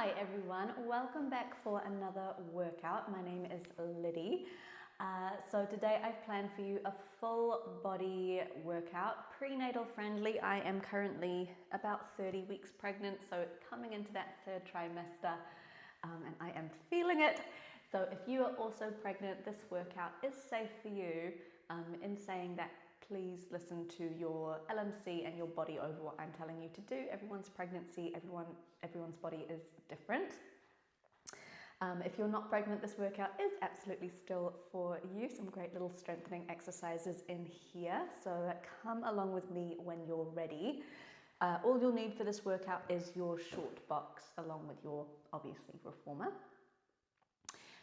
Hi everyone, welcome back for another workout. My name is Lydi. So today I've planned for you a full body workout, prenatal friendly. I am currently about 30 weeks pregnant, so coming into that third trimester, and I am feeling it. So if you are also pregnant, this workout is safe for you. In saying that, please listen to your LMC and your body over what I'm telling you to do. Everyone's pregnancy, everyone's body is different. If you're not pregnant, this workout is absolutely still for you. Some great little strengthening exercises in here. So come along with me when you're ready. All you'll need for this workout is your short box along with your, obviously, reformer.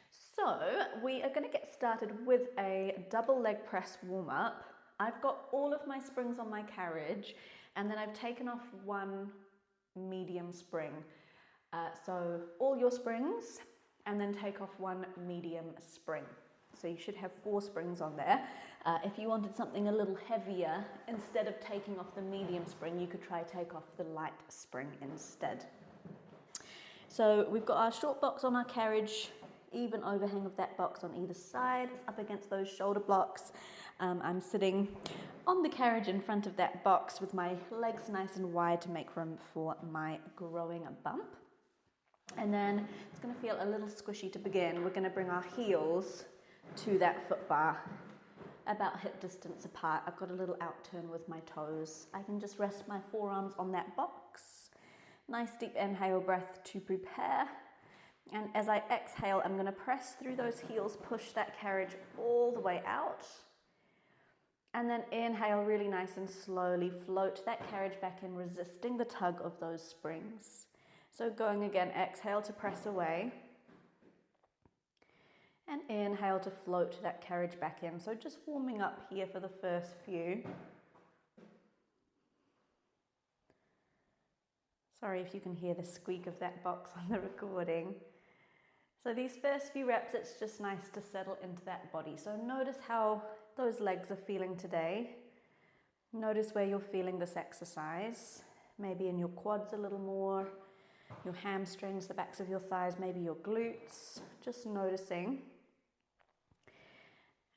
So we are going to get started with a double leg press warm up. I've got all of my springs on my carriage, and then I've taken off one medium spring. So all your springs, and then take off one medium spring. So you should have 4 springs on there. If you wanted something a little heavier, instead of taking off the medium spring, you could try take off the light spring instead. So we've got our short box on our carriage, even overhang of that box on either side, up against those shoulder blocks. I'm sitting on the carriage in front of that box with my legs nice and wide to make room for my growing bump. And then it's going to feel a little squishy to begin. We're going to bring our heels to that foot bar, about hip distance apart. I've got a little out turn with my toes. I can just rest my forearms on that box. Nice deep inhale breath to prepare. And as I exhale, I'm going to press through those heels, push that carriage all the way out. And then inhale really nice and slowly, float that carriage back in, resisting the tug of those springs. So going again, exhale to press away. And inhale to float that carriage back in. So just warming up here for the first few. Sorry if you can hear the squeak of that box on the recording. So these first few reps, it's just nice to settle into that body. So notice how those legs are feeling today. Notice where you're feeling this exercise. Maybe in your quads a little more, your hamstrings, the backs of your thighs, maybe your glutes. Just noticing.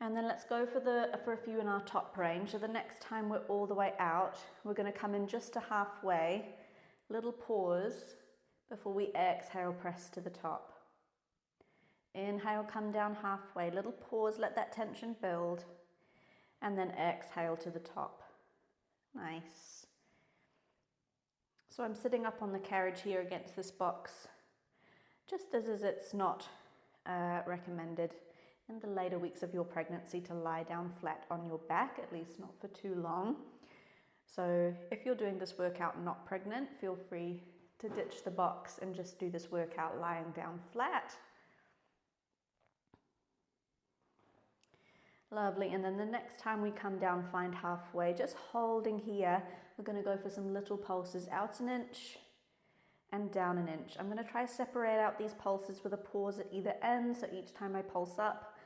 And then let's go for a few in our top range. So the next time we're all the way out, we're going to come in just to halfway. Little pause before we exhale, press to the top. Inhale, come down halfway. Little pause, let that tension build. And then exhale to the top. Nice. So I'm sitting up on the carriage here against this box. Just as it's not recommended in the later weeks of your pregnancy to lie down flat on your back, at least not for too long. So if you're doing this workout not pregnant, feel free to ditch the box and just do this workout lying down flat. Lovely, and then the next time we come down, find halfway, just holding here. We're going to go for some little pulses, out an inch and down an inch. I'm going to try to separate out these pulses with a pause at either end, so each time I pulse up,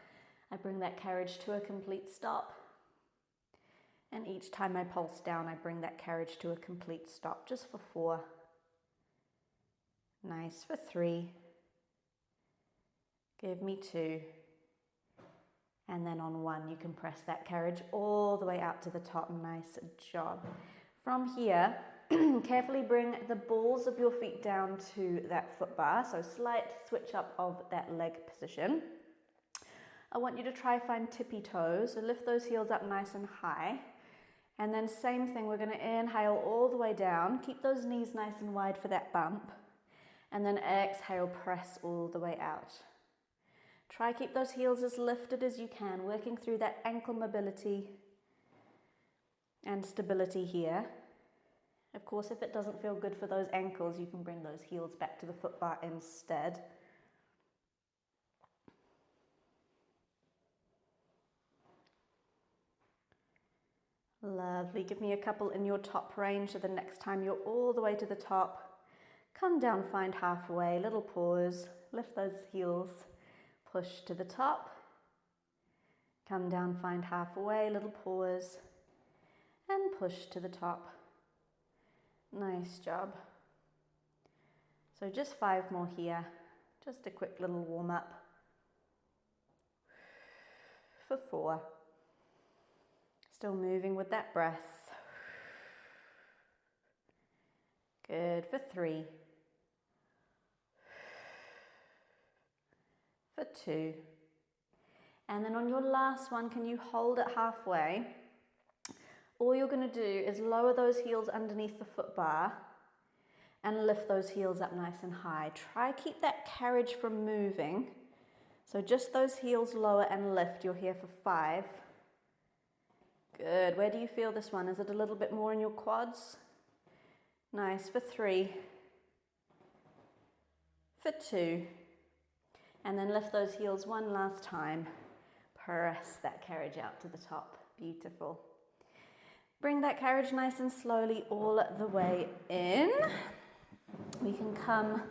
I bring that carriage to a complete stop. And each time I pulse down, I bring that carriage to a complete stop, just for 4. Nice, for 3. Give me 2. And then on 1, you can press that carriage all the way out to the top. Nice job. From here, carefully bring the balls of your feet down to that foot bar. So slight switch up of that leg position. I want you to try find tippy toes. So lift those heels up nice and high. And then same thing, we're going to inhale all the way down. Keep those knees nice and wide for that bump. And then exhale, press all the way out. Try keep those heels as lifted as you can, working through that ankle mobility and stability here. Of course, if it doesn't feel good for those ankles, you can bring those heels back to the foot bar instead. Lovely. Give me a couple in your top range, so the next time you're all the way to the top, come down, find halfway, little pause, lift those heels. Push to the top, come down, find halfway, little pause, and push to the top. Nice job. So So just 5 more here, just a quick little warm up. For 4. Still moving with that breath. Good, for 3. For 2. And then on your last one, can you hold it halfway? All you're going to do is lower those heels underneath the foot bar and lift those heels up nice and high. Try keep that carriage from moving. So just those heels lower and lift. You're here for 5. Good. Where do you feel this one? Is it a little bit more in your quads? Nice. For 3. For 2. And then lift those heels one last time. Press that carriage out to the top. Beautiful. Bring that carriage nice and slowly all the way in. We can come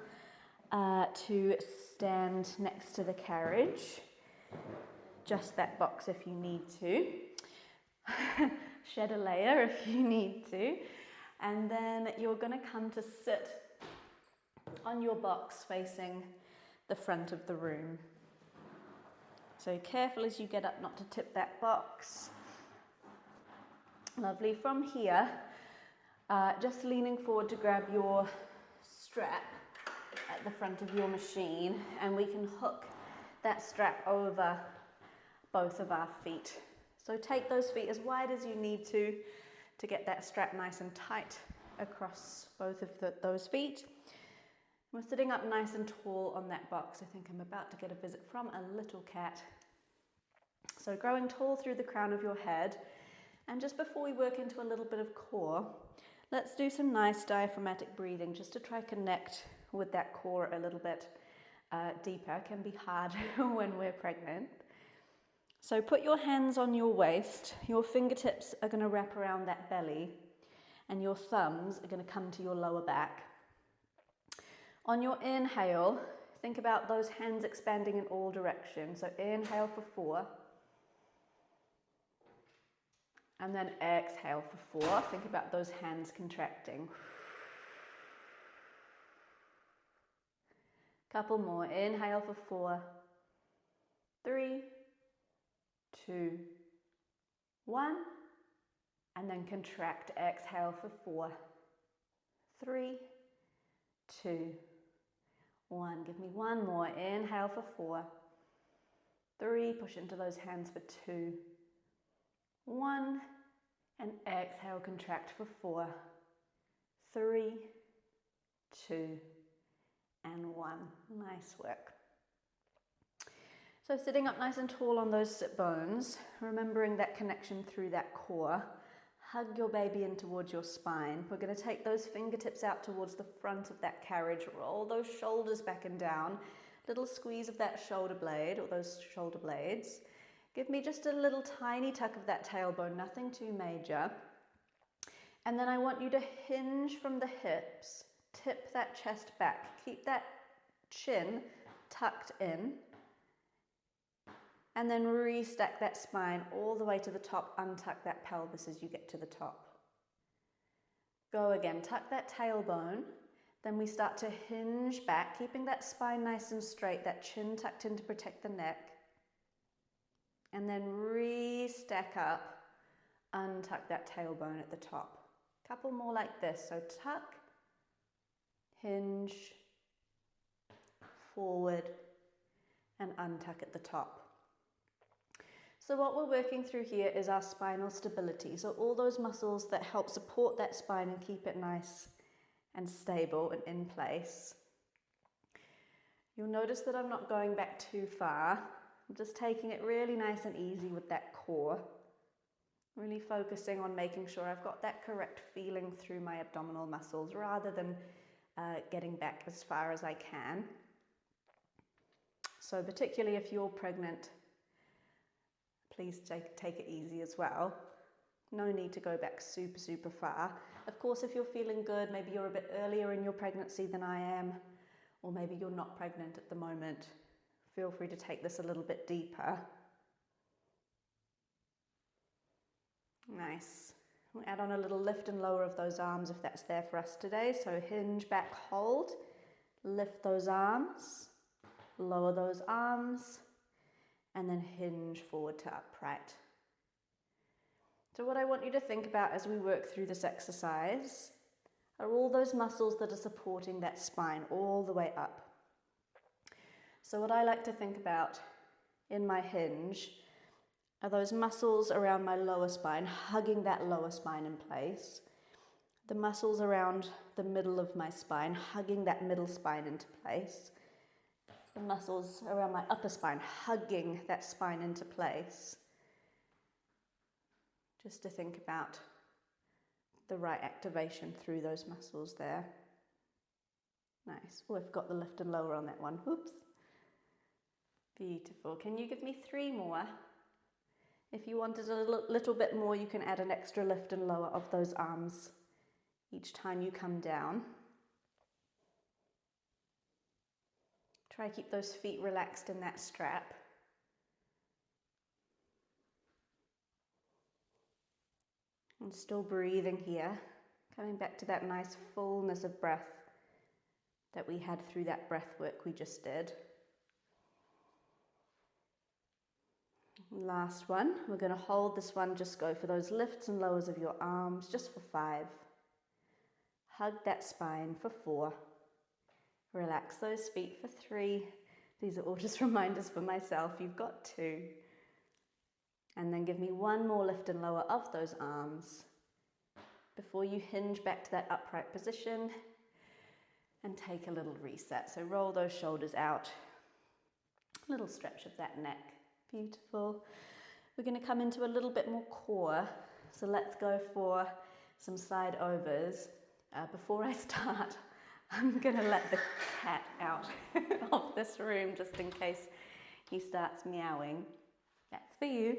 to stand next to the carriage. Just that box if you need to. Shed a layer if you need to. And then you're going to come to sit on your box facing the front of the room. So careful as you get up not to tip that box. Lovely. From here, just leaning forward to grab your strap at the front of your machine, and we can hook that strap over both of our feet. So take those feet as wide as you need to get that strap nice and tight across both of those feet. We're sitting up nice and tall on that box. I think I'm about to get a visit from a little cat. So growing tall through the crown of your head. And just before we work into a little bit of core, let's do some nice diaphragmatic breathing just to try connect with that core a little bit deeper. It can be hard when we're pregnant. So put your hands on your waist. Your fingertips are going to wrap around that belly, and your thumbs are going to come to your lower back. On your inhale, think about those hands expanding in all directions. So inhale for 4. And then exhale for 4. Think about those hands contracting. Couple more. Inhale for 4. 3, 2, 1. And then contract. Exhale for 4. 3, 2, 1. Give me one more. Inhale for 4. 3. Push into those hands for 2. 1. And exhale, contract for 4. 3, 2, and 1. Nice work. So sitting up nice and tall on those sit bones, remembering that connection through that core. Hug your baby in towards your spine. We're going to take those fingertips out towards the front of that carriage. Roll those shoulders back and down. Little squeeze of that shoulder blade or those shoulder blades. Give me just a little tiny tuck of that tailbone, nothing too major. And then I want you to hinge from the hips, tip that chest back, keep that chin tucked in, and then restack that spine all the way to the top, untuck that pelvis as you get to the top. Go again, tuck that tailbone, then we start to hinge back, keeping that spine nice and straight, that chin tucked in to protect the neck. And then re-stack up, untuck that tailbone at the top. Couple more like this. So tuck, hinge, forward, and untuck at the top. So what we're working through here is our spinal stability. So all those muscles that help support that spine and keep it nice and stable and in place. You'll notice that I'm not going back too far. I'm just taking it really nice and easy with that core. Really focusing on making sure I've got that correct feeling through my abdominal muscles rather than getting back as far as I can. So particularly if you're pregnant, please take it easy as well. No need to go back super, super far. Of course, if you're feeling good, maybe you're a bit earlier in your pregnancy than I am, or maybe you're not pregnant at the moment. Feel free to take this a little bit deeper. Nice. We'll add on a little lift and lower of those arms if that's there for us today. So hinge back, hold, Lift those arms, lower those arms, and then hinge forward to upright. So what I want you to think about as we work through this exercise are all those muscles that are supporting that spine all the way up. So what I like to think about in my hinge are those muscles around my lower spine, hugging that lower spine in place. The muscles around the middle of my spine, hugging that middle spine into place. The muscles around my upper spine, hugging that spine into place. Just to think about the right activation through those muscles there. Nice. Oh, I've got the lift and lower on that one. Whoops. Beautiful. Can you give me 3 more? If you wanted a little bit more, you can add an extra lift and lower of those arms each time you come down. Try to keep those feet relaxed in that strap. And still breathing here, coming back to that nice fullness of breath that we had through that breath work we just did. Last one, we're going to hold this one, just go for those lifts and lowers of your arms, just for 5. Hug that spine for 4. Relax those feet for 3. These are all just reminders for myself. You've got 2. And then give me 1 more lift and lower of those arms before you hinge back to that upright position and take a little reset. So roll those shoulders out. A little stretch of that neck. Beautiful. We're going to come into a little bit more core. So let's go for some side overs. Before I start, I'm going to let the cat out of this room just in case he starts meowing. That's for you.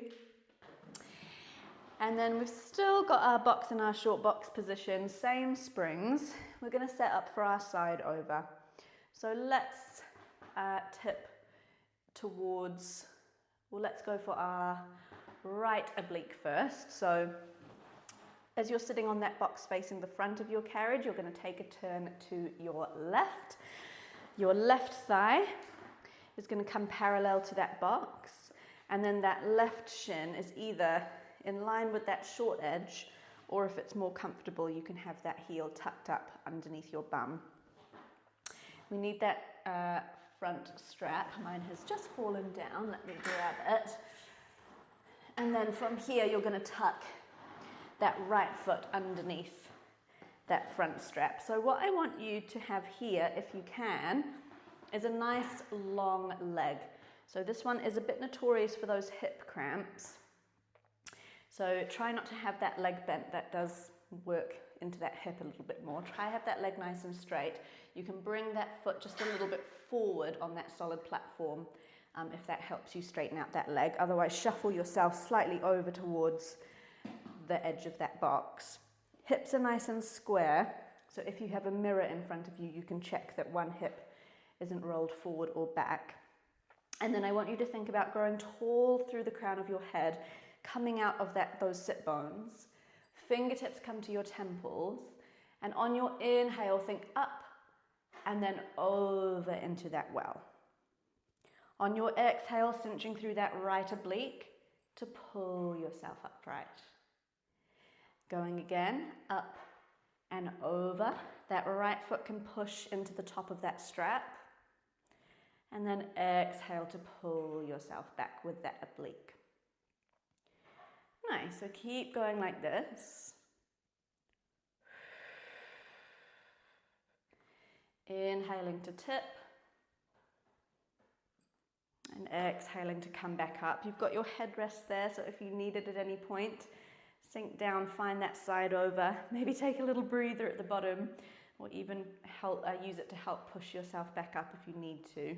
And then we've still got our box in our short box position, same springs. We're going to set up for our side over. So let's tip towards, well, let's go for our right oblique first. So as you're sitting on that box facing the front of your carriage, you're going to take a turn to your left. Your left thigh is going to come parallel to that box, and then that left shin is either in line with that short edge, or if it's more comfortable, you can have that heel tucked up underneath your bum. We need that front strap. Mine has just fallen down. Let me grab it. And then from here, you're going to tuck that right foot underneath that front strap. So what I want you to have here, if you can, is a nice long leg. So this one is a bit notorious for those hip cramps. So try not to have that leg bent. That does work into that hip a little bit more. Try have that leg nice and straight. You can bring that foot just a little bit forward on that solid platform if that helps you straighten out that leg. Otherwise, shuffle yourself slightly over towards the edge of that box. Hips are nice and square. So if you have a mirror in front of you, you can check that one hip isn't rolled forward or back. And then I want you to think about growing tall through the crown of your head, coming out of those sit bones. Fingertips come to your temples, and on your inhale, think up and then over into that well. On your exhale, cinching through that right oblique to pull yourself upright. Going again, up and over. That right foot can push into the top of that strap. And then exhale to pull yourself back with that oblique. Nice, so keep going like this. Inhaling to tip. And exhaling to come back up. You've got your headrest there, so if you need it at any point, sink down, find that side over. Maybe take a little breather at the bottom, or even use it to help push yourself back up if you need to.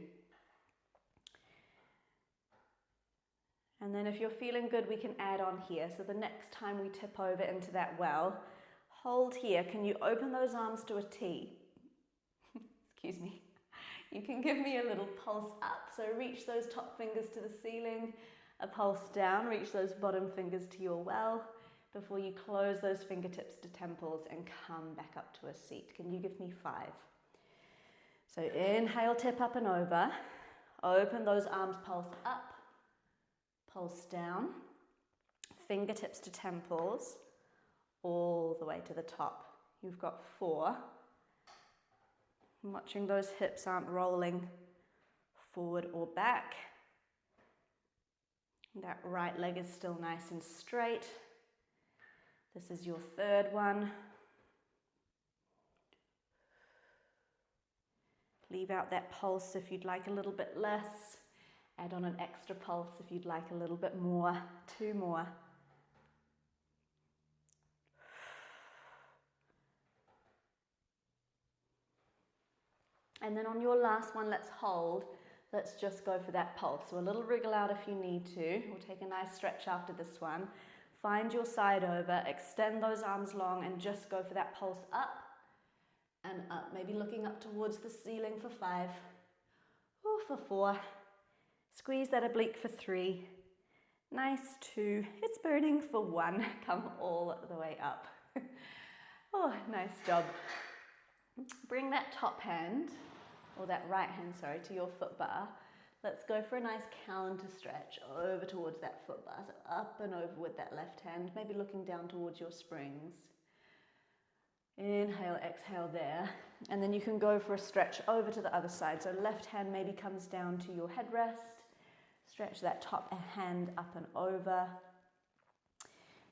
And then if you're feeling good, we can add on here. So the next time we tip over into that well, hold here. Can you open those arms to a T? Excuse me. You can give me a little pulse up. So reach those top fingers to the ceiling, a pulse down, reach those bottom fingers to your well before you close those fingertips to temples and come back up to a seat. Can you give me 5? So inhale, tip up and over. Open those arms, pulse up, pulse down. Fingertips to temples, all the way to the top. You've got 4. I'm watching those hips aren't rolling forward or back. That right leg is still nice and straight. This is your 3rd one. Leave out that pulse if you'd like a little bit less. Add on an extra pulse if you'd like a little bit more. 2 more. And then on your last one, let's hold. Let's just go for that pulse. So a little wriggle out if you need to. We'll take a nice stretch after this one. Find your side over, extend those arms long and just go for that pulse up and up. Maybe looking up towards the ceiling for 5. Or for 4. Squeeze that oblique for 3. Nice 2. It's burning for 1. Come all the way up. Oh, nice job. Bring that top hand, or that right hand, sorry, to your foot bar. Let's go for a nice counter stretch over towards that foot bar. So up and over with that left hand, maybe looking down towards your springs. Inhale, exhale there. And then you can go for a stretch over to the other side. So left hand maybe comes down to your headrest. Stretch that top hand up and over.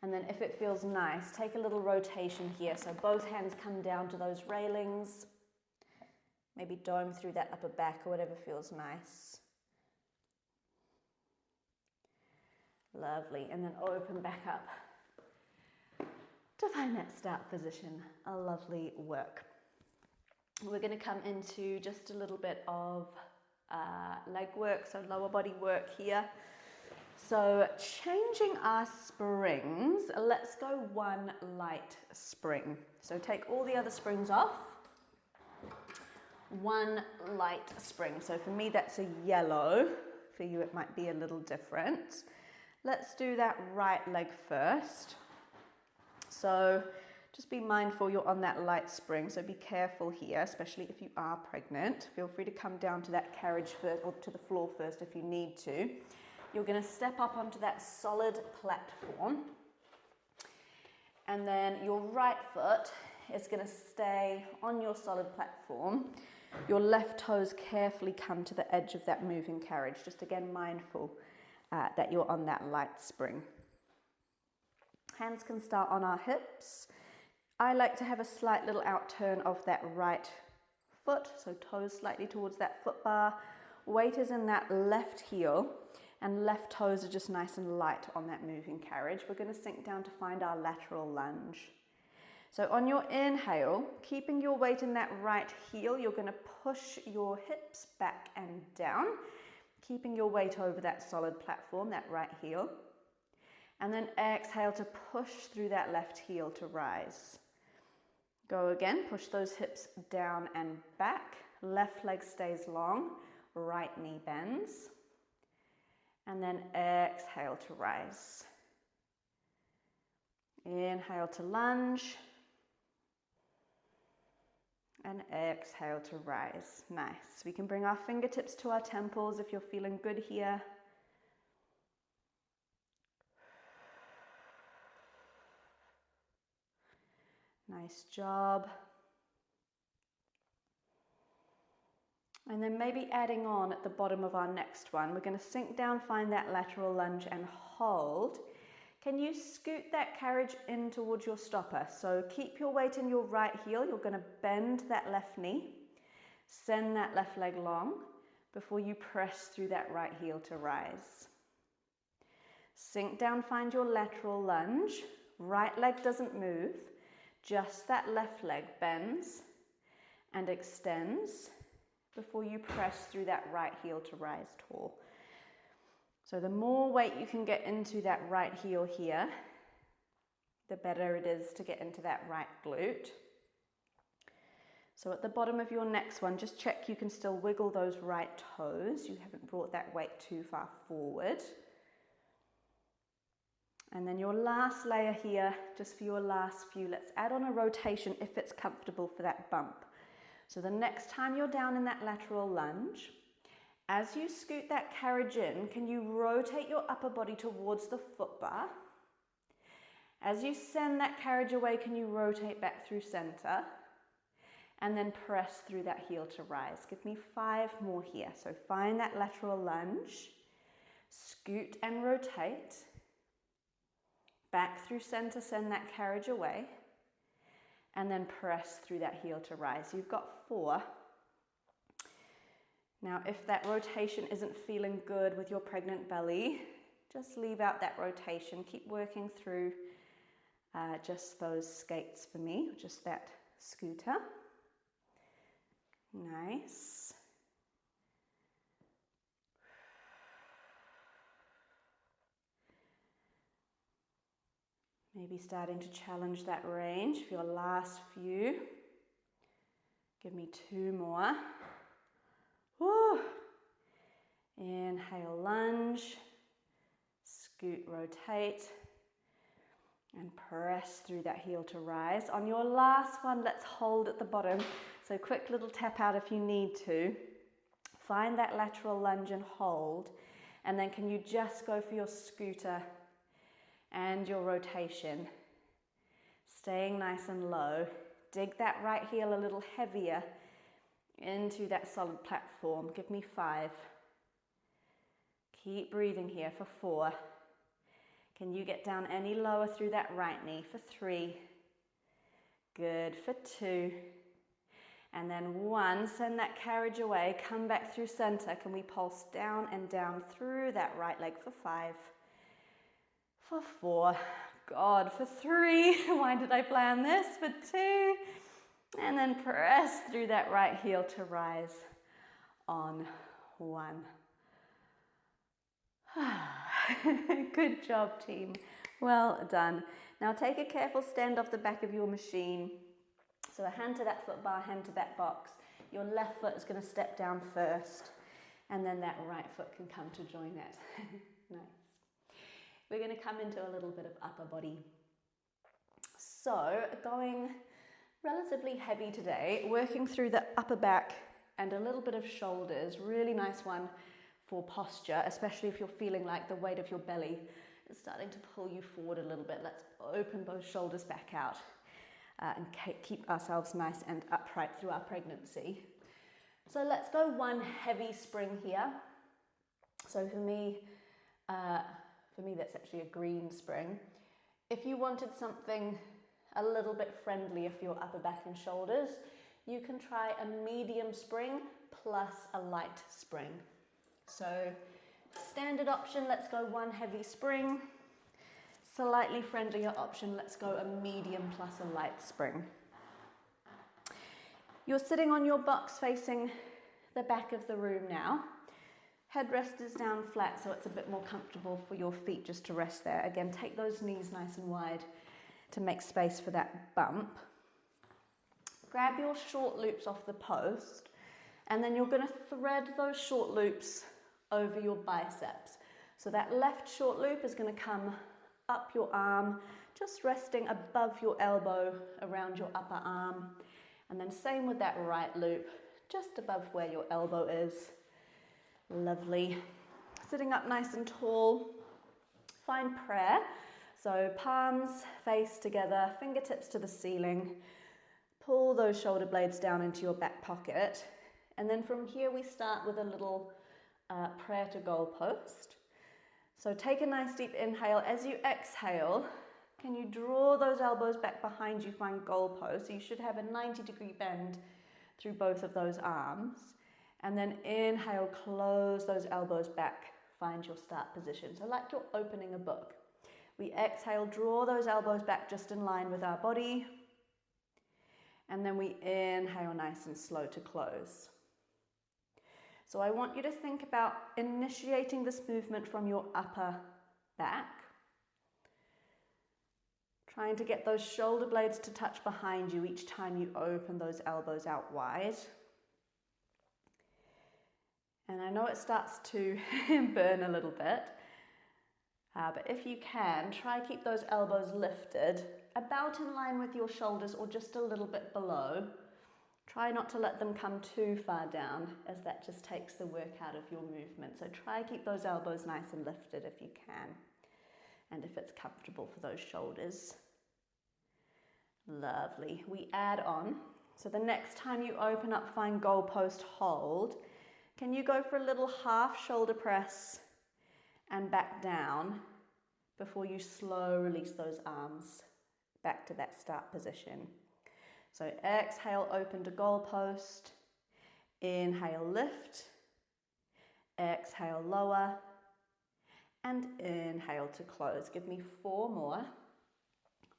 And then if it feels nice, take a little rotation here. So both hands come down to those railings. Maybe dome through that upper back or whatever feels nice. Lovely. And then open back up to find that start position. A lovely work. We're going to come into just a little bit of leg work, so lower body work here. So changing our springs, let's go 1 light spring. So take all the other springs off. 1 light spring. So for me that's a yellow. For you it might be a little different. Let's do that right leg first. So just be mindful you're on that light spring, so be careful here, especially if you are pregnant. Feel free to come down to that carriage first, or to the floor first if you need to. You're going to step up onto that solid platform, and then your right foot is going to stay on your solid platform. Your left toes carefully come to the edge of that moving carriage, just again mindful that you're on that light spring. Hands can start on our hips. I like to have a slight little outturn of that right foot, so toes slightly towards that foot bar. Weight is in that left heel, and left toes are just nice and light on that moving carriage. We're going to sink down to find our lateral lunge. So on your inhale, keeping your weight in that right heel, you're going to push your hips back and down, keeping your weight over that solid platform, that right heel. And then exhale to push through that left heel to rise. Go again, push those hips down and back. Left leg stays long, right knee bends. And then exhale to rise. Inhale to lunge. And exhale to rise. Nice. We can bring our fingertips to our temples if you're feeling good here. Nice job. And then maybe adding on at the bottom of our next one, we're going to sink down, find that lateral lunge and hold. Can you scoot that carriage in towards your stopper? So keep your weight in your right heel. You're going to bend that left knee, send that left leg long before you press through that right heel to rise. Sink down, find your lateral lunge. Right leg doesn't move. Just that left leg bends and extends before you press through that right heel to rise tall. So the more weight you can get into that right heel here, the better it is to get into that right glute. So at the bottom of your next one, just check you can still wiggle those right toes. You haven't brought that weight too far forward. And then your last layer here, just for your last few, let's add on a rotation if it's comfortable for that bump. So the next time you're down in that lateral lunge, as you scoot that carriage in, can you rotate your upper body towards the foot bar? As you send that carriage away, can you rotate back through center? And then press through that heel to rise. Give me 5 more here. So find that lateral lunge, scoot and rotate, back through center, send that carriage away, and then press through that heel to rise. You've got 4. Now, if that rotation isn't feeling good with your pregnant belly, just leave out that rotation. Keep working through just those skates for me, just that scooter. Nice. Maybe starting to challenge that range for your last few. Give me 2 more. Woo. Inhale, lunge, scoot, rotate, and press through that heel to rise. On your last one, let's hold at the bottom. So quick little tap out if you need to. Find that lateral lunge and hold. And then can you just go for your scooter and your rotation? Staying nice and low. Dig that right heel a little heavier into that solid platform. Give me 5. Keep breathing here for 4. Can you get down any lower through that right knee for 3? Good, for 2. And then 1, send that carriage away, come back through center. Can we pulse down and down through that right leg for 5? For 4. God, for 3. Why did I plan this? For 2. And then press through that right heel to rise on 1. Good job, team. Well done. Now take a careful stand off the back of your machine. So a hand to that foot bar, hand to that box. Your left foot is going to step down first, and then that right foot can come to join it. Nice. We're going to come into a little bit of upper body. So going relatively heavy today, working through the upper back and a little bit of shoulders. Really nice one for posture, especially if you're feeling like the weight of your belly is starting to pull you forward a little bit. Let's open both shoulders back out and keep ourselves nice and upright through our pregnancy. So let's go 1 heavy spring here. So for me that's actually a green spring. If you wanted something a little bit friendlier for your upper back and shoulders, you can try a medium spring plus a light spring. So standard option, let's go 1 heavy spring. Slightly friendlier option, let's go a medium plus a light spring. You're sitting on your box facing the back of the room now. Headrest is down flat, so it's a bit more comfortable for your feet just to rest there. Again, take those knees nice and wide to make space for that bump. Grab your short loops off the post, and then you're going to thread those short loops over your biceps. So that left short loop is going to come up your arm, just resting above your elbow around your upper arm. And then same with that right loop, just above where your elbow is. Lovely. Sitting up nice and tall. Find prayer. So palms face together, fingertips to the ceiling. Pull those shoulder blades down into your back pocket. And then from here we start with a little prayer to goalpost. So take a nice deep inhale. As you exhale, can you draw those elbows back behind you, find goalpost. So you should have a 90-degree bend through both of those arms. And then inhale, close those elbows back, find your start position. So like you're opening a book. We exhale, draw those elbows back just in line with our body. And then we inhale nice and slow to close. So I want you to think about initiating this movement from your upper back. Trying to get those shoulder blades to touch behind you each time you open those elbows out wide. And I know it starts to burn a little bit, but if you can, try keep those elbows lifted, about in line with your shoulders or just a little bit below. Try not to let them come too far down, as that just takes the work out of your movement. So try keep those elbows nice and lifted if you can, and if it's comfortable for those shoulders. Lovely. We add on. So the next time you open up, find goalpost hold. Can you go for a little half shoulder press and back down before you slow release those arms back to that start position? So exhale, open to goalpost. Inhale, lift. Exhale, lower. And inhale to close. Give me 4 more.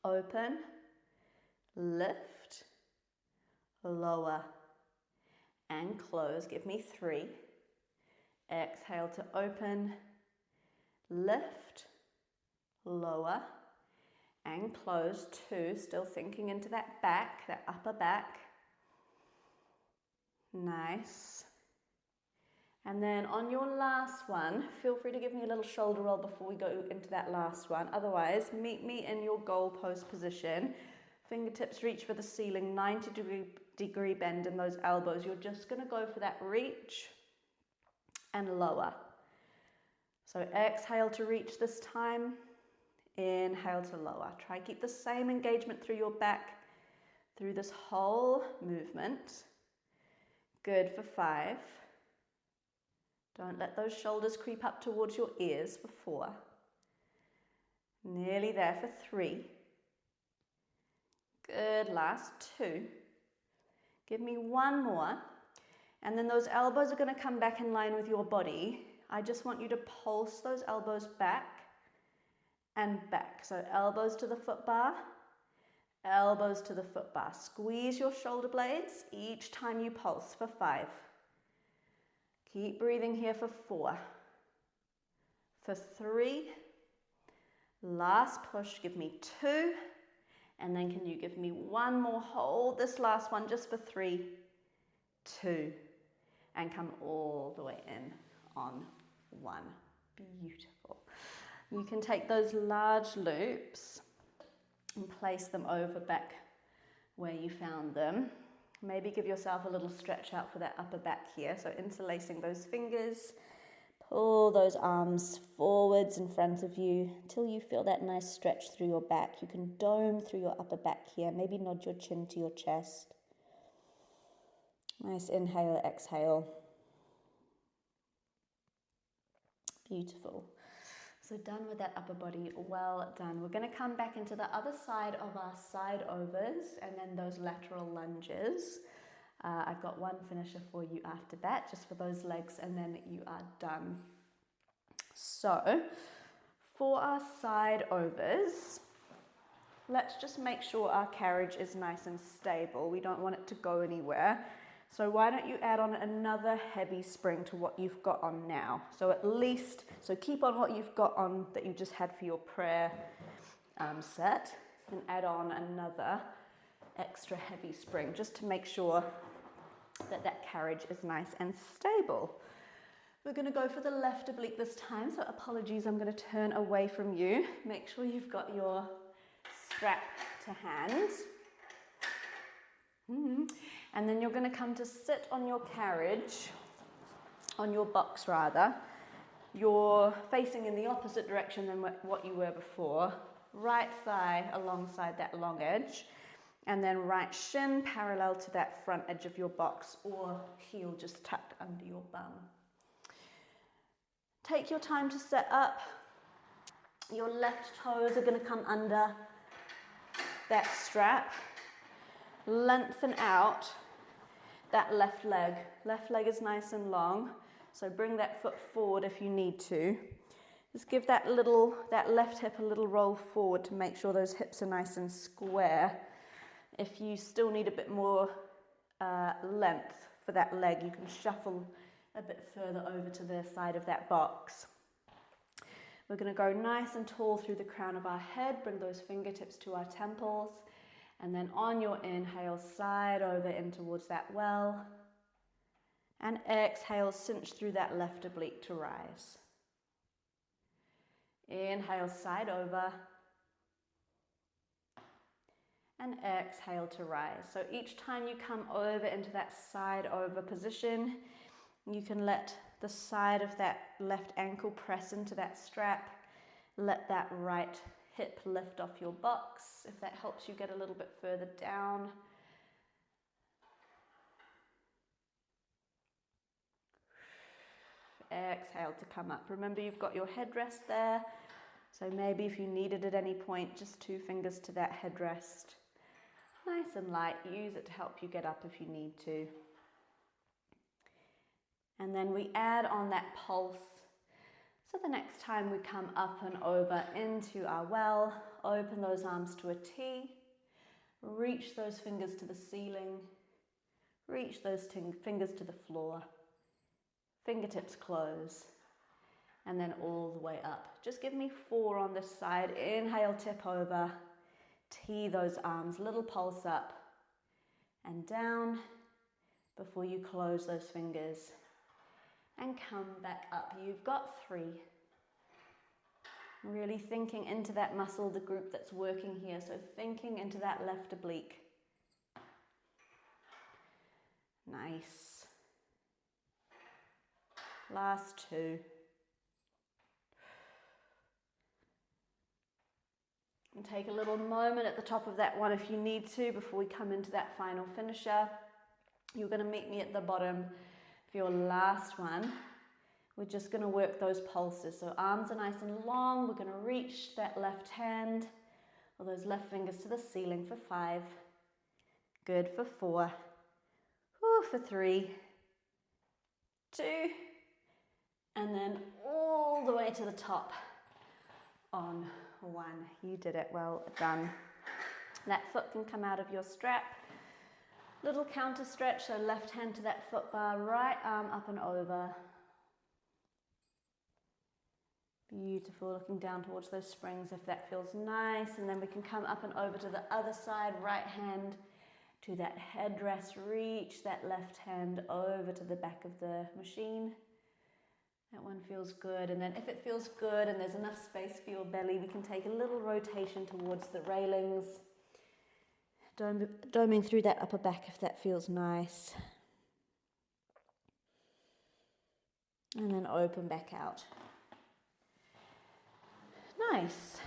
Open, lift, lower, and close. Give me 3. Exhale to open, lift, lower, and close. 2. Still sinking into that back, that upper back. Nice. And then on your last one, feel free to give me a little shoulder roll before we go into that last one. Otherwise, meet me in your goalpost position. Fingertips reach for the ceiling, 90-degree bend in those elbows. You're just going to go for that reach and lower. So exhale to reach this time. Inhale to lower. Try keep the same engagement through your back through this whole movement. Good for 5. Don't let those shoulders creep up towards your ears for 4. Nearly there for 3. Good, last 2. Give me 1 more. And then those elbows are going to come back in line with your body. I just want you to pulse those elbows back and back. So elbows to the foot bar, elbows to the foot bar. Squeeze your shoulder blades each time you pulse for 5. Keep breathing here for 4. For 3. Last push, give me 2. And then can you give me 1 more? Hold this last one just for 3, 2. And come all the way in on 1. Beautiful. You can take those large loops and place them over back where you found them. Maybe give yourself a little stretch out for that upper back here. So interlacing those fingers, pull those arms forwards in front of you till you feel that nice stretch through your back. You can dome through your upper back here. Maybe nod your chin to your chest. Nice inhale, exhale. Beautiful. So done with that upper body, well done. We're going to come back into the other side of our side overs and then those lateral lunges. I've got one finisher for you after that, just for those legs, and then you are done. So for our side overs, let's just make sure our carriage is nice and stable. We don't want it to go anywhere. So why don't you add on another heavy spring to what you've got on now? So at least, so keep on what you've got on that you just had for your prayer set, and add on another extra heavy spring just to make sure that that carriage is nice and stable. We're going to go for the left oblique this time, so apologies, I'm going to turn away from you. Make sure you've got your strap to hand. And then you're going to come to sit on your carriage, on your box rather. You're facing in the opposite direction than what you were before. Right thigh alongside that long edge, and then right shin parallel to that front edge of your box, or heel just tucked under your bum. Take your time to set up. Your left toes are going to come under that strap. Lengthen out that left leg. Left leg is nice and long, so bring that foot forward if you need to. Just give that left hip a little roll forward to make sure those hips are nice and square. If you still need a bit more length for that leg, you can shuffle a bit further over to the side of that box. We're going to go nice and tall through the crown of our head. Bring those fingertips to our temples. And then on your inhale, side over in towards that well. And exhale, cinch through that left oblique to rise. Inhale, side over. and exhale to rise. So each time you come over into that side over position, you can let the side of that left ankle press into that strap. Let that right hip lift off your box, if that helps you get a little bit further down. Exhale to come up. Remember, you've got your headrest there, so maybe if you need it at any point, just 2 fingers to that headrest. Nice and light. Use it to help you get up if you need to. And then we add on that pulse. So the next time we come up and over into our well, open those arms to a T, reach those fingers to the ceiling, reach those fingers to the floor, fingertips close, and then all the way up. Just give me 4 on this side. Inhale, tip over, T those arms, little pulse up and down before you close those fingers and come back up. You've got 3. Really thinking into that muscle, the group that's working here. So thinking into that left oblique. Nice. Last 2. And take a little moment at the top of that one if you need to before we come into that final finisher. You're going to meet me at the bottom for your last one. We're just going to work those pulses. So arms are nice and long. We're going to reach that left hand or those left fingers to the ceiling for 5. Good for 4. Whew, for 3. 2. And then all the way to the top on 1. You did it. Well done. That foot can come out of your strap. Little counter stretch, so left hand to that foot bar, right arm up and over. Beautiful, looking down towards those springs if that feels nice. And then we can come up and over to the other side, right hand to that headrest, reach that left hand over to the back of the machine. That one feels good. And then if it feels good and there's enough space for your belly, we can take a little rotation towards the railings. Doming through that upper back if that feels nice. And then open back out. Nice.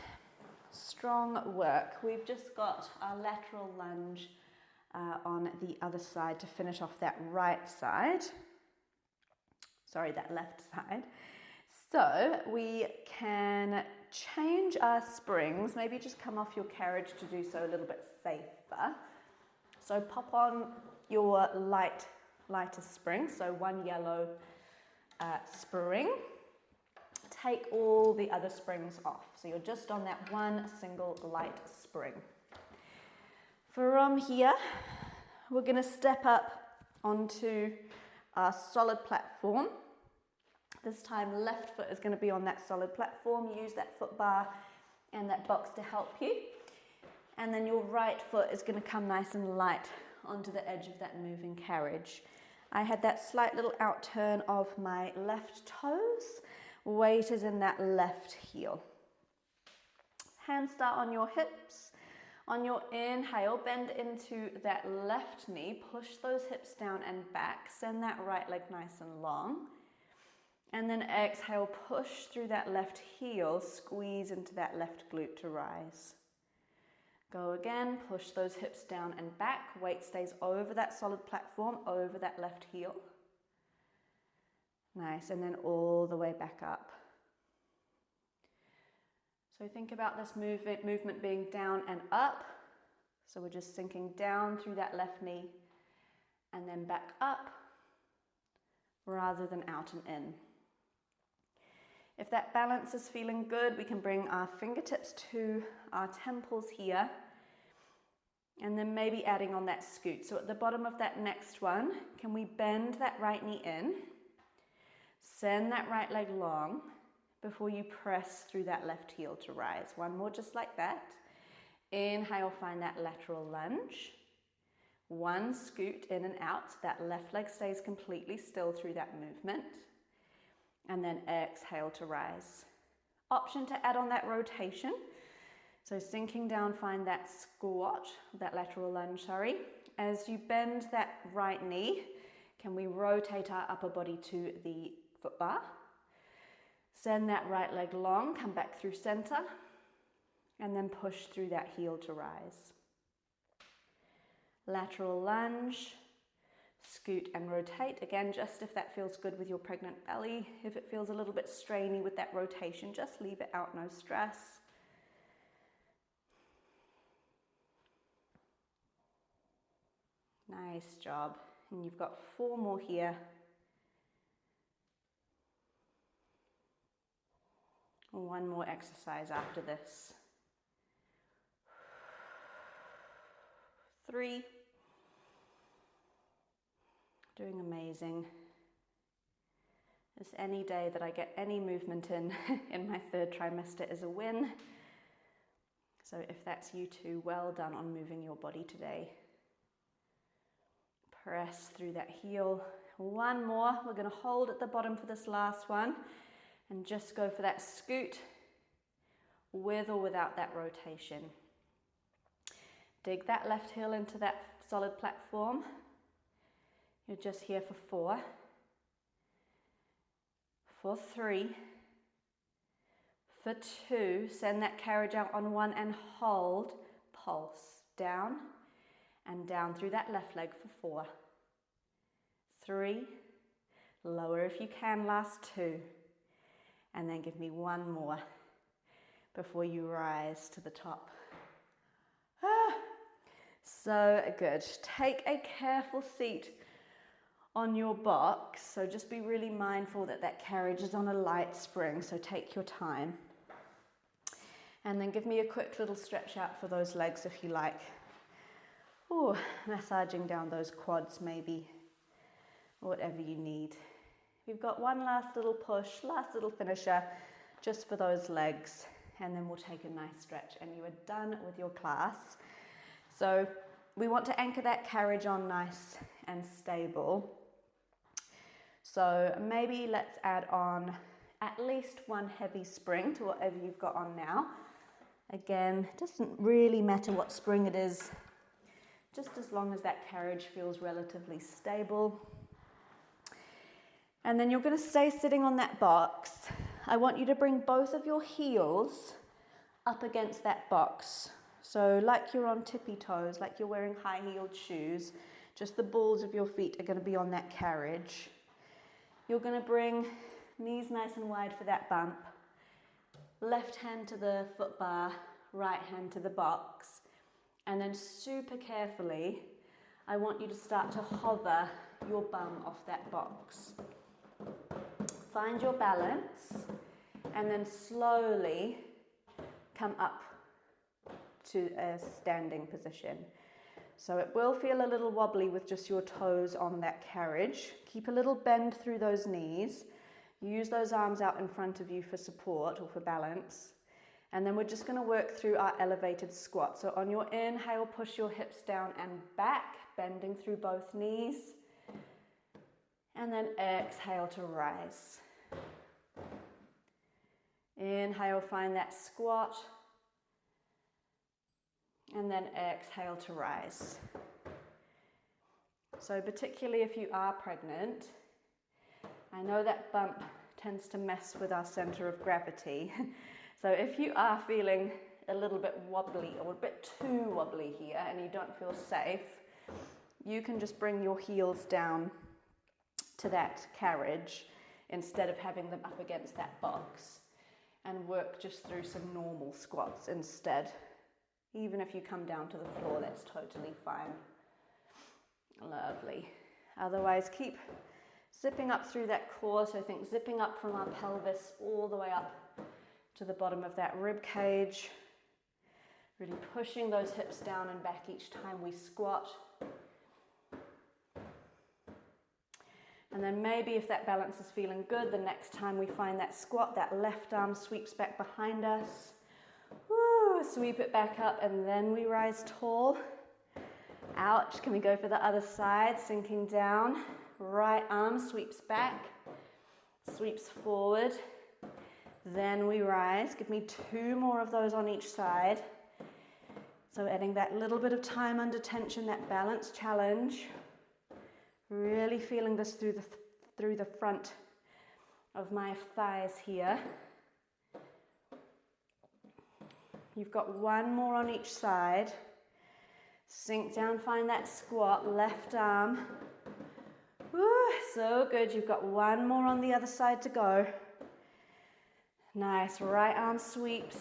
Strong work. We've just got our lateral lunge on the other side to finish off that right side. Sorry, that left side. So we can change our springs, maybe just come off your carriage to do so a little bit safer. So pop on your lighter spring, so 1 yellow spring. Take all the other springs off. So you're just on that 1 single light spring. From here, we're going to step up onto our solid platform. This time, left foot is going to be on that solid platform. Use that foot bar and that box to help you. And then your right foot is going to come nice and light onto the edge of that moving carriage. I had that slight little outturn of my left toes. Weight is in that left heel. Hands start on your hips. On your inhale, bend into that left knee. Push those hips down and back. Send that right leg nice and long. And then exhale, push through that left heel. Squeeze into that left glute to rise. Go again, push those hips down and back. Weight stays over that solid platform, over that left heel. Nice, and then all the way back up. So think about this movement being down and up. So we're just sinking down through that left knee and then back up rather than out and in. If that balance is feeling good, we can bring our fingertips to our temples here and then maybe adding on that scoot. So at the bottom of that next one, can we bend that right knee in? Send that right leg long before you press through that left heel to rise. One more just like that. Inhale, find that lateral lunge. 1 scoot in and out. That left leg stays completely still through that movement. And then exhale to rise. Option to add on that rotation. So sinking down, find that squat, that lateral lunge, sorry. As you bend that right knee, can we rotate our upper body to the foot bar? Send that right leg long, come back through center, and then push through that heel to rise. Lateral lunge, scoot and rotate. Again, just if that feels good with your pregnant belly. If it feels a little bit strainy with that rotation, just leave it out, no stress. Nice job. And you've got 4 more here. One more exercise after this. 3. Doing amazing. As any day that I get any movement in my 3rd trimester is a win. So if that's you too, well done on moving your body today. Press through that heel. 1 more. We're going to hold at the bottom for this last one and just go for that scoot with or without that rotation. Dig that left heel into that solid platform. You're just here for 4, for 3, for 2. Send that carriage out on 1 and hold. Pulse down and down through that left leg for 4, 3, lower if you can, last 2, and then give me 1 more before you rise to the top. So good. Take a careful seat on your box, so just be really mindful that that carriage is on a light spring, so take your time. And then give me a quick little stretch out for those legs if you like. Ooh, massaging down those quads maybe, or whatever you need. We've got 1 last little push, last little finisher, just for those legs, and then we'll take a nice stretch and you are done with your class. So we want to anchor that carriage on nice and stable. So maybe let's add on at least 1 heavy spring to whatever you've got on now. Again, it doesn't really matter what spring it is, just as long as that carriage feels relatively stable. And then you're going to stay sitting on that box. I want you to bring both of your heels up against that box. So like you're on tippy toes, like you're wearing high-heeled shoes, just the balls of your feet are going to be on that carriage. You're going to bring knees nice and wide for that bump. Left hand to the foot bar, right hand to the box. And then super carefully, I want you to start to hover your bum off that box. Find your balance and then slowly come up to a standing position. So it will feel a little wobbly with just your toes on that carriage. Keep a little bend through those knees. Use those arms out in front of you for support or for balance. And then we're just going to work through our elevated squat. So on your inhale, push your hips down and back, bending through both knees. And then exhale to rise. Inhale, find that squat. And then exhale to rise. So particularly if you are pregnant, I know that bump tends to mess with our center of gravity. So if you are feeling a little bit wobbly or a bit too wobbly here and you don't feel safe, you can just bring your heels down to that carriage instead of having them up against that box, and work just through some normal squats instead. Even if you come down to the floor, that's totally fine. Lovely. Otherwise, keep zipping up through that core. So think zipping up from our pelvis all the way up to the bottom of that rib cage. Really pushing those hips down and back each time we squat. And then maybe if that balance is feeling good, the next time we find that squat, that left arm sweeps back behind us. Woo, sweep it back up and then we rise tall. Ouch, can we go for the other side, sinking down. Right arm sweeps back, sweeps forward. Then we rise. Give me 2 more of those on each side. So adding that little bit of time under tension, that balance challenge. Really feeling this through the front of my thighs here. You've got one more on each side. Sink down, find that squat, left arm. Woo, so good. You've got one more on the other side to go. Nice, right arm sweeps.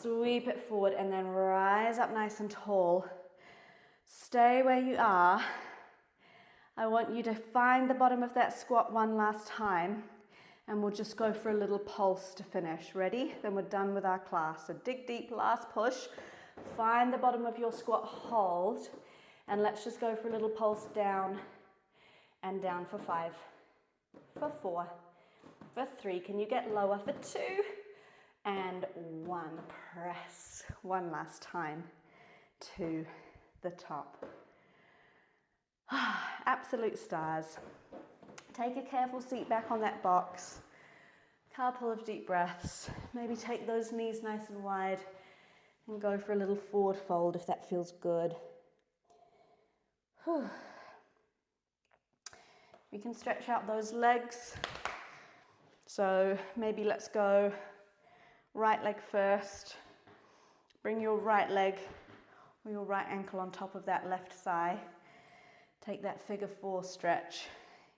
Sweep it forward and then rise up nice and tall. Stay where you are. I want you to find the bottom of that squat one last time, and we'll just go for a little pulse to finish. Ready? Then we're done with our class. So dig deep, last push. Find the bottom of your squat, hold, and let's just go for a little pulse down and down for 5, for 4, for 3. Can you get lower for 2? And 1. Press one last time to the top. Absolute stars. Take a careful seat back on that box. Couple of deep breaths. Maybe take those knees nice and wide and go for a little forward fold if that feels good. Whew. We can stretch out those legs. So maybe let's go right leg first. Bring your right leg or your right ankle on top of that left thigh. Take that figure 4 stretch.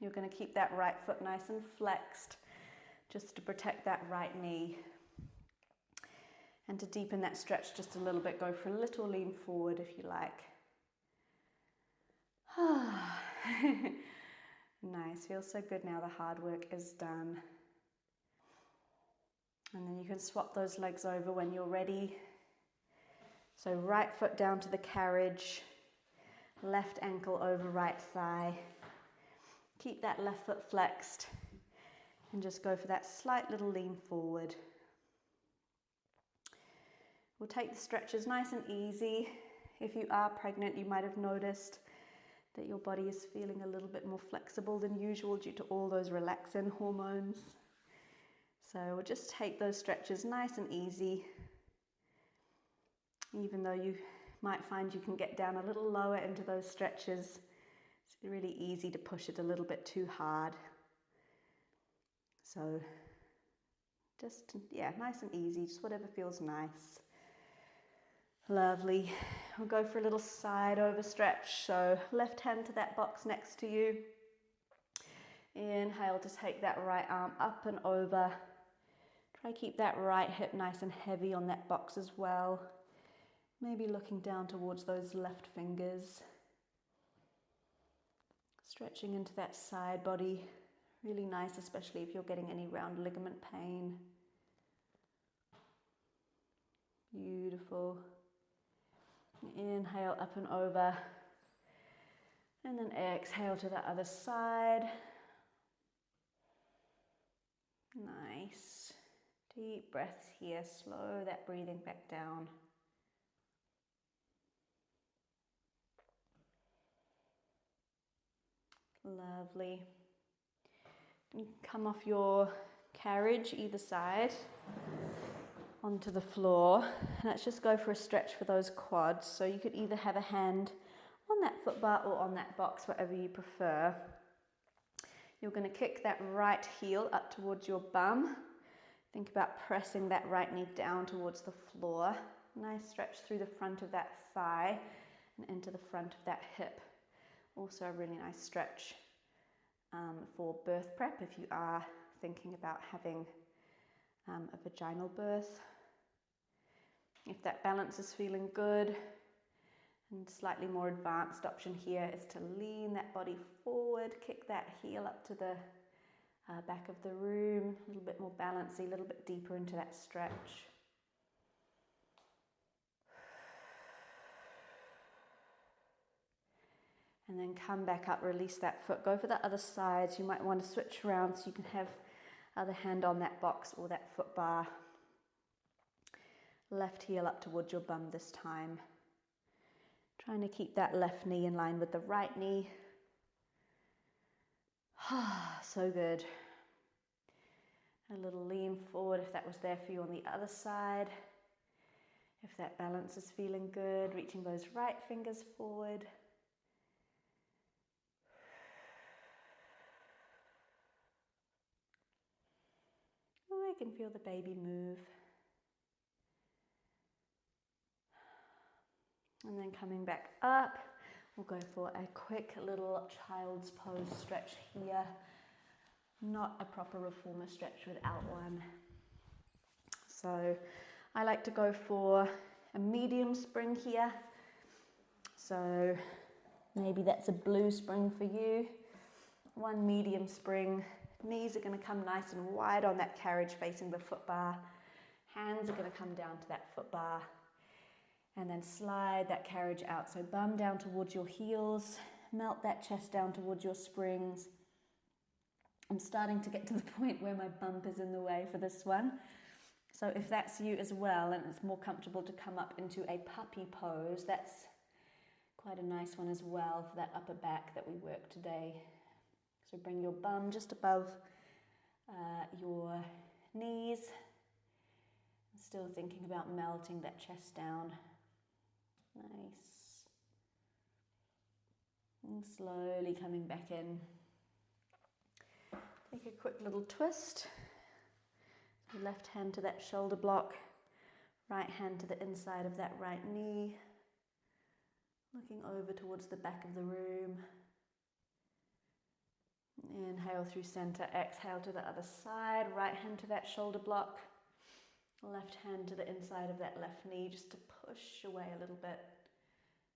You're going to keep that right foot nice and flexed just to protect that right knee. And to deepen that stretch just a little bit, go for a little lean forward if you like. Nice, feels so good now. The hard work is done. And then you can swap those legs over when you're ready. So right foot down to the carriage, left ankle over right thigh. Keep that left foot flexed and just go for that slight little lean forward. We'll take the stretches nice and easy. If you are pregnant, you might have noticed that your body is feeling a little bit more flexible than usual due to all those relaxin hormones. So we'll just take those stretches nice and easy. Even though you might find you can get down a little lower into those stretches, it's really easy to push it a little bit too hard. So just, yeah, nice and easy, just whatever feels nice. Lovely. We'll go for a little side over stretch. So left hand to that box next to you. Inhale to take that right arm up and over. Try keep that right hip nice and heavy on that box as well. Maybe looking down towards those left fingers. Stretching into that side body. Really nice, especially if you're getting any round ligament pain. Beautiful. Inhale up and over. And then exhale to the other side. Nice. Deep breaths here. Slow that breathing back down. Lovely. You can come off your carriage either side onto the floor. Let's just go for a stretch for those quads. So you could either have a hand on that foot bar or on that box, whatever you prefer. You're going to kick that right heel up towards your bum. Think about pressing that right knee down towards the floor. Nice stretch through the front of that thigh and into the front of that hip. Also a really nice stretch for birth prep if you are thinking about having a vaginal birth. If that balance is feeling good, and slightly more advanced option here is to lean that body forward, kick that heel up to the back of the room, a little bit more balancey, a little bit deeper into that stretch. And then come back up, release that foot, go for the other side. So you might want to switch around so you can have other hand on that box or that foot bar. Left heel up towards your bum this time. Trying to keep that left knee in line with the right knee. So good. A little lean forward if that was there for you on the other side. If that balance is feeling good, reaching those right fingers forward. Oh, I can feel the baby move. And then coming back up, we'll go for a quick little child's pose stretch here. Not a proper reformer stretch without one. So I like to go for a medium spring here. So maybe that's a blue spring for you. One medium spring. Knees are going to come nice and wide on that carriage facing the foot bar. Hands are going to come down to that foot bar. And then slide that carriage out. So bum down towards your heels. Melt that chest down towards your springs. I'm starting to get to the point where my bump is in the way for this one. So if that's you as well, and it's more comfortable to come up into a puppy pose, that's quite a nice one as well for that upper back that we work today. So bring your bum just above your knees. Still thinking about melting that chest down. Nice. And slowly coming back in. Take a quick little twist. So left hand to that shoulder block. Right hand to the inside of that right knee. Looking over towards the back of the room. Inhale through center, exhale to the other side. Right hand to that shoulder block. Left hand to the inside of that left knee just to push away a little bit.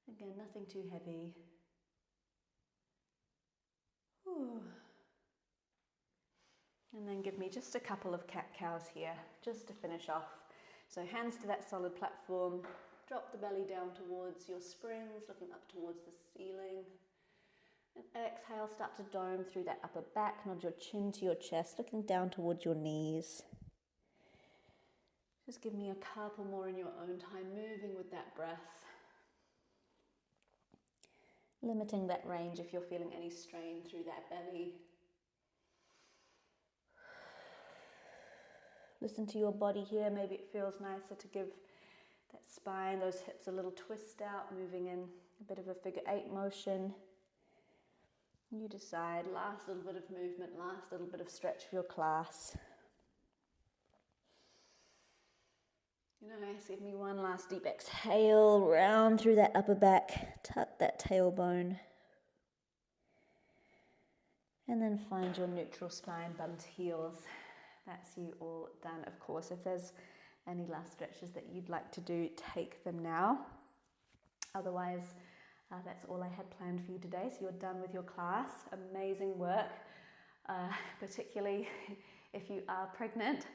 Again, nothing too heavy. Ooh. And then give me just a couple of cat-cows here, just to finish off. So hands to that solid platform. Drop the belly down towards your springs, looking up towards the ceiling. And exhale, start to dome through that upper back. Nod your chin to your chest, looking down towards your knees. Just give me a couple more in your own time, moving with that breath. Limiting that range if you're feeling any strain through that belly. Listen to your body here. Maybe it feels nicer to give that spine, those hips a little twist out, moving in a bit of a figure 8 motion. You decide. Last little bit of movement, last little bit of stretch for your class. Nice, give me one last deep exhale, round through that upper back, tuck that tailbone. And then find your neutral spine, bum to heels. That's you all done. Of course, if there's any last stretches that you'd like to do, take them now. Otherwise, that's all I had planned for you today. So you're done with your class. Amazing work, particularly if you are pregnant.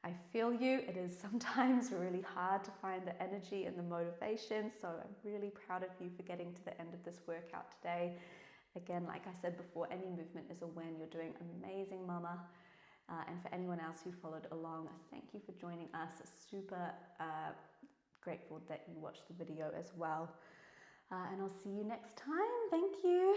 I feel you. It is sometimes really hard to find the energy and the motivation. So I'm really proud of you for getting to the end of this workout today. Again, like I said before, any movement is a win. You're doing amazing, mama. And for anyone else who followed along, thank you for joining us. Super grateful that you watched the video as well. And I'll see you next time. Thank you.